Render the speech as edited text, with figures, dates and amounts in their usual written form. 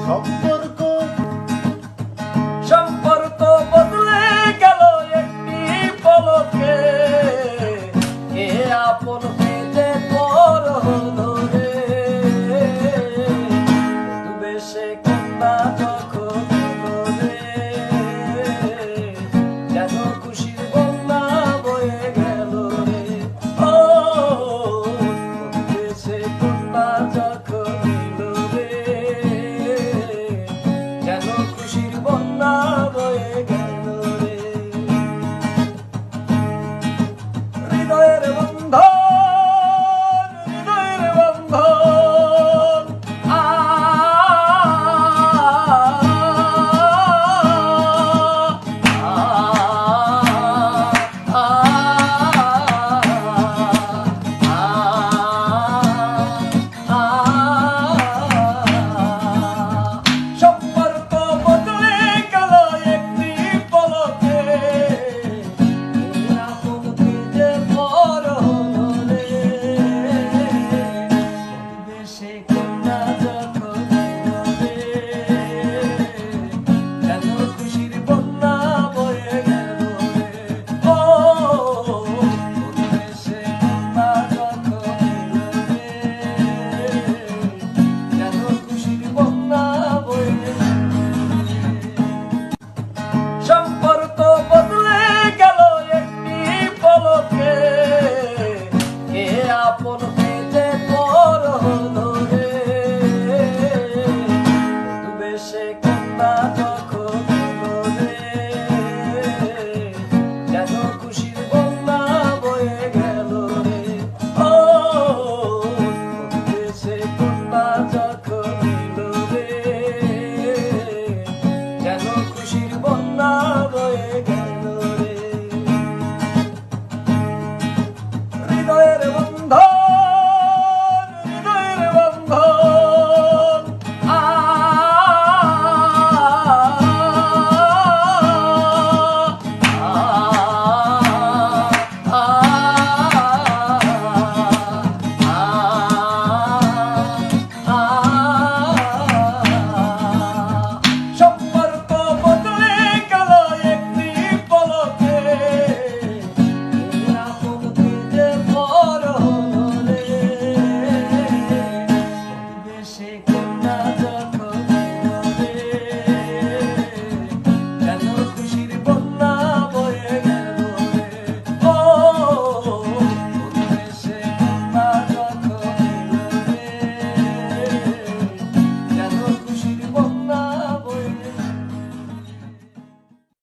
সম্পর্ক সম্পর্ক বদলে গেল একটি পলকে, কে আপন পেতে পর হলো রে। বেশে কন্যা যখন এলো রে, যেন খুশির বন্যা বয়ে গেল রে। ও বেশে কন্যা যখন এলো রে, যেন খুশির বন্যা বয়ে গেল রে। হৃদয়ের বন্ধন, হৃদয়ের বন্ধন, আ সম্পর্ক বদলে গেল একটি পলকে, আপন পেতে পর হলো রে। বেশে কন্যা যখন এলো রে, যেন খুশির বন্যা বয়ে গেল রে। ও বেশে কন্যা যখন এলো রে, যেন খুশির বন্যা বয়ে গেল রে। সম্পর্ক বদলে গেল একটি পলকে, কে আপন পেতে পর হলো রে। বেশে কন্যা যখন এলো রে, যেন খুশির বন্যা বয়ে গেল রে। ও বেশে কন্যা যখন এলো রে, যেন খুশির বন্যা বয়ে গেল রে। হৃদয়ের বন্ধন, হৃদয়ের বন্ধন, আ সম্পর্ক বদলে গেল একটি পলকে, আপন পেতে পর হলো রে। বেশে কন্যা